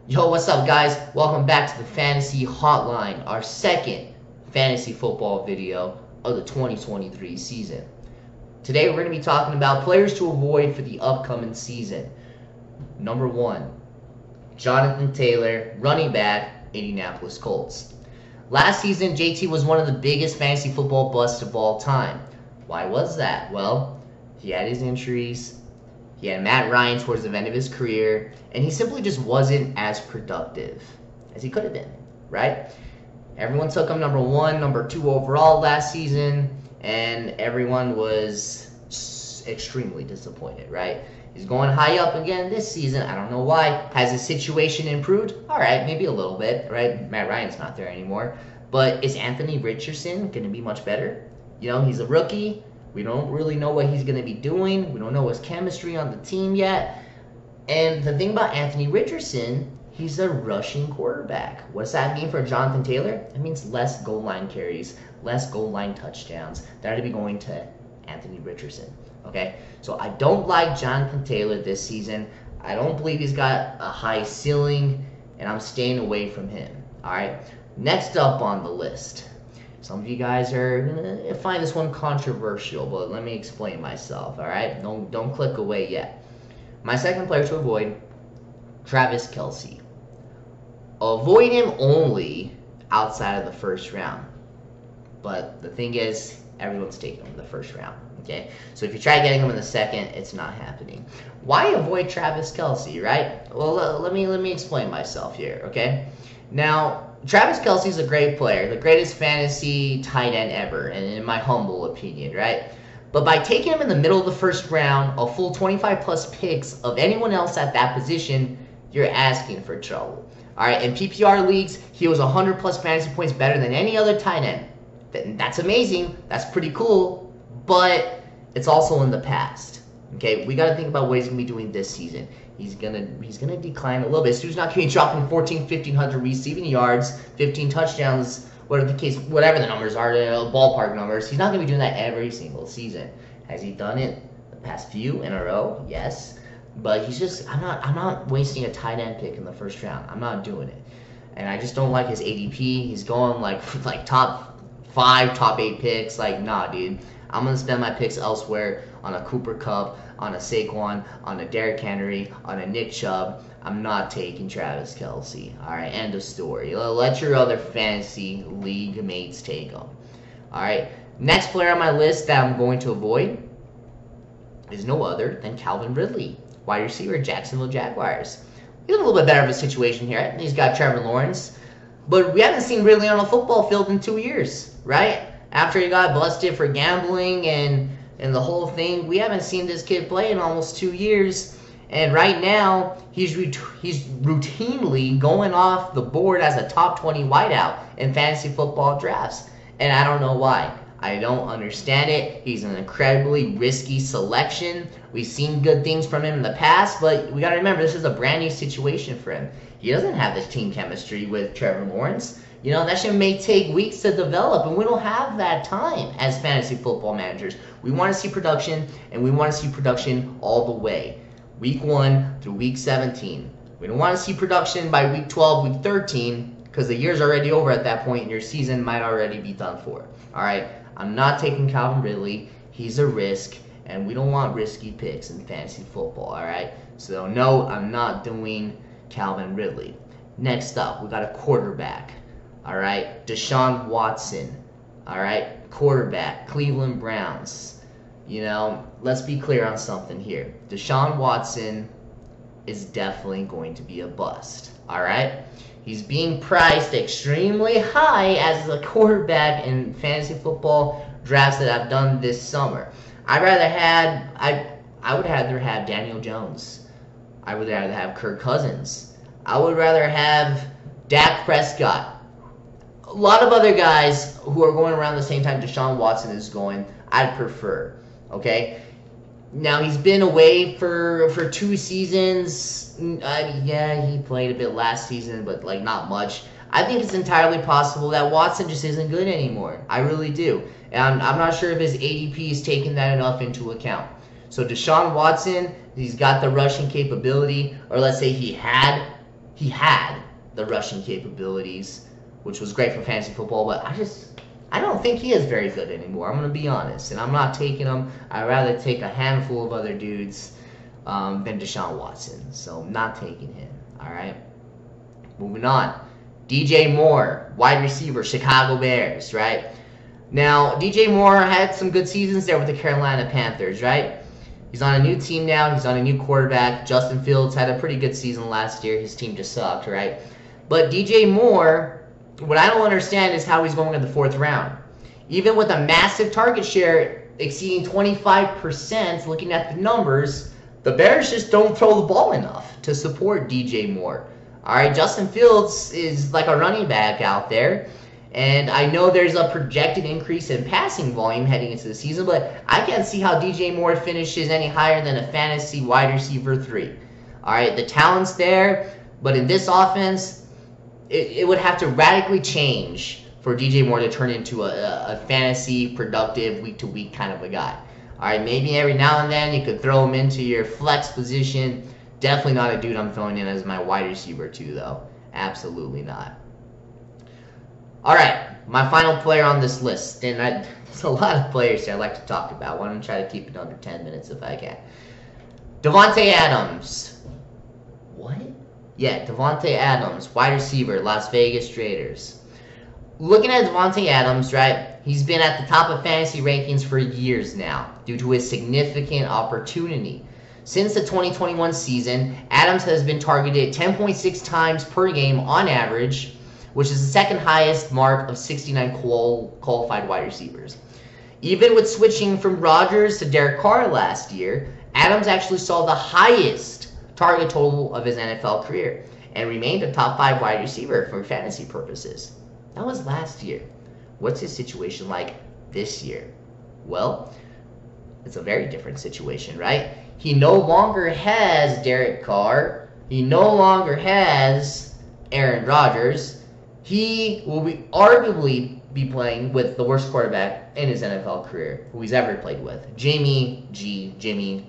Yo, what's up, guys? Welcome back to the Fantasy Hotline, our second fantasy football video of the 2023 season. Today, we're going to be talking about players to avoid for the upcoming season. Number 1, Jonathan Taylor, running back, Indianapolis Colts. Last season, JT was one of the biggest fantasy football busts of all time. Why was that? Well, he had his injuries. He had Matt Ryan towards the end of his career, and he simply just wasn't as productive as he could have been, right? Everyone took him number 1, number 2 overall last season, and everyone was extremely disappointed, right? He's going high up again this season. I don't know why. Has his situation improved? All right, maybe a little bit, right? Matt Ryan's not there anymore. But is Anthony Richardson going to be much better? You know, he's a rookie. We don't really know what he's going to be doing. We don't know his chemistry on the team yet. And the thing about Anthony Richardson, he's a rushing quarterback. What does that mean for Jonathan Taylor? It means less goal line carries, less goal line touchdowns that are to be going to Anthony Richardson. Okay? So I don't like Jonathan Taylor this season. I don't believe he's got a high ceiling, and I'm staying away from him. All right? Next up on the list. Some of you guys are gonna find this one controversial, but let me explain myself, all right? Don't click away yet. My second player to avoid, Travis Kelce. Avoid him only outside of the first round. But the thing is, everyone's taking him in the first round, okay? So if you try getting him in the second, it's not happening. Why avoid Travis Kelce, right? Well, let me explain myself here, okay? Now, Travis Kelce is a great player, the greatest fantasy tight end ever, and in my humble opinion, right? But by taking him in the middle of the first round, a full 25 plus picks of anyone else at that position, you're asking for trouble. All right, in PPR leagues, he was 100 plus fantasy points better than any other tight end. That's amazing. That's pretty cool, but it's also in the past. Okay, we got to think about what he's going to be doing this season. He's gonna decline a little bit. So he's not going to be dropping 1,500 receiving yards, 15 touchdowns, whatever the numbers are, ballpark numbers. He's not going to be doing that every single season. Has he done it the past few in a row? Yes, but he's just I'm not wasting a tight end pick in the first round. I'm not doing it, and I just don't like his ADP. He's going like top 5, top 8 picks. Like, nah, dude. I'm going to spend my picks elsewhere on a Cooper Kupp, on a Saquon, on a Derrick Henry, on a Nick Chubb. I'm not taking Travis Kelce. All right, end of story. Let your other fantasy league mates take him. All right, next player on my list that I'm going to avoid is no other than Calvin Ridley, wide receiver, Jacksonville Jaguars. He's a little bit better of a situation here. He's got Trevor Lawrence, but we haven't seen Ridley on a football field in 2 years, right? After he got busted for gambling and the whole thing, we haven't seen this kid play in almost 2 years. And right now, he's routinely going off the board as a top 20 wideout in fantasy football drafts. And I don't know why. I don't understand it. He's an incredibly risky selection. We've seen good things from him in the past, but we got to remember, this is a brand new situation for him. He doesn't have this team chemistry with Trevor Lawrence. You know, that shit may take weeks to develop, and we don't have that time as fantasy football managers. We want to see production, and we want to see production all the way. Week 1 through week 17. We don't want to see production by week 12, week 13, because the year's already over at that point, and your season might already be done for. All right, I'm not taking Calvin Ridley. He's a risk, and we don't want risky picks in fantasy football, all right? So, no, I'm not doing Calvin Ridley. Next up, we got a quarterback. All right, DeShaun Watson, all right, quarterback, Cleveland Browns. You know, let's be clear on something here. DeShaun Watson is definitely going to be a bust, all right? He's being priced extremely high as a quarterback in fantasy football drafts that I've done this summer. I would rather have Daniel Jones. I would rather have Kirk Cousins. I would rather have Dak Prescott. A lot of other guys who are going around the same time DeShaun Watson is going, I'd prefer, okay? Now, he's been away for 2 seasons. Yeah, he played a bit last season, but, like, not much. I think it's entirely possible that Watson just isn't good anymore. I really do. And I'm not sure if his ADP is taking that enough into account. So DeShaun Watson, he's got the rushing capability, or let's say he had he had the rushing capabilities, which was great for fantasy football, but I don't think he is very good anymore. I'm going to be honest, and I'm not taking him. I'd rather take a handful of other dudes than DeShaun Watson, so I'm not taking him. All right, moving on. DJ Moore, wide receiver, Chicago Bears, right? Now, DJ Moore had some good seasons there with the Carolina Panthers, right? He's on a new team now. He's on a new quarterback. Justin Fields had a pretty good season last year. His team just sucked, right? But DJ Moore, what I don't understand is how he's going in the 4th round. Even with a massive target share exceeding 25%, looking at the numbers, the Bears just don't throw the ball enough to support DJ Moore. All right, Justin Fields is like a running back out there. And I know there's a projected increase in passing volume heading into the season, but I can't see how DJ Moore finishes any higher than a fantasy wide receiver 3. All right, the talent's there, but in this offense, it would have to radically change for DJ Moore to turn into a fantasy productive week-to-week kind of a guy. All right, maybe every now and then you could throw him into your flex position. Definitely not a dude I'm throwing in as my wide receiver 2, though. Absolutely not. All right, my final player on this list, and there's a lot of players here I'd like to talk about. I want to try to keep it under 10 minutes if I can. Devonte Adams. What? Yeah, Devonte Adams, wide receiver, Las Vegas Raiders. Looking at Devonte Adams, right, he's been at the top of fantasy rankings for years now due to his significant opportunity. Since the 2021 season, Adams has been targeted 10.6 times per game on average, which is the second highest mark of 69 qualified wide receivers. Even with switching from Rodgers to Derek Carr last year, Adams actually saw the highest target total of his NFL career and remained a top 5 wide receiver for fantasy purposes. That was last year. What's his situation like this year? Well, it's a very different situation, right? He no longer has Derek Carr. He no longer has Aaron Rodgers. He will arguably be playing with the worst quarterback in his NFL career, who he's ever played with, Jimmy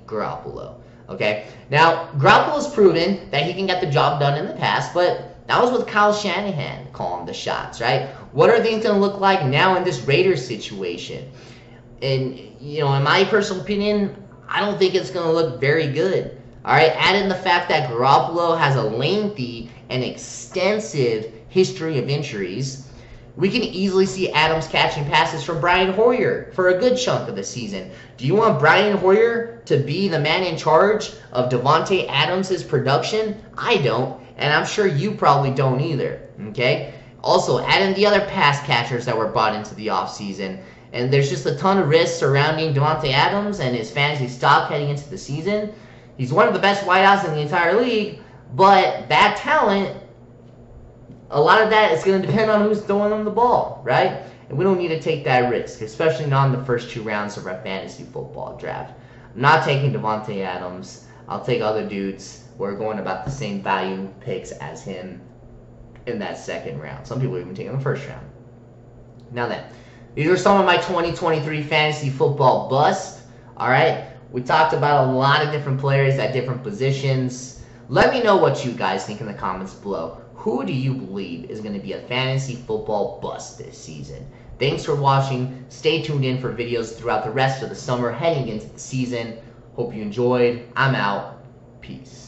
Garoppolo. Okay? Now, Garoppolo's proven that he can get the job done in the past, but that was with Kyle Shanahan calling the shots, right? What are things going to look like now in this Raiders situation? And, you know, in my personal opinion, I don't think it's going to look very good. All right? Add in the fact that Garoppolo has a lengthy and extensive history of injuries. We can easily see Adams catching passes from Brian Hoyer for a good chunk of the season. Do you want Brian Hoyer to be the man in charge of Devonte Adams' production? I don't, and I'm sure you probably don't either, okay? Also, add in the other pass catchers that were brought into the offseason, and there's just a ton of risks surrounding Devonte Adams and his fantasy stock heading into the season. He's one of the best wideouts in the entire league, but that talent, a lot of that is going to depend on who's throwing them the ball, right? And we don't need to take that risk, especially not in the first 2 rounds of our fantasy football draft. I'm not taking Devonte Adams. I'll take other dudes who are going about the same value picks as him in that 2nd round. Some people are even taking the 1st round. Now then, these are some of my 2023 fantasy football busts. All right, we talked about a lot of different players at different positions. Let me know what you guys think in the comments below. Who do you believe is going to be a fantasy football bust this season? Thanks for watching. Stay tuned in for videos throughout the rest of the summer heading into the season. Hope you enjoyed. I'm out. Peace.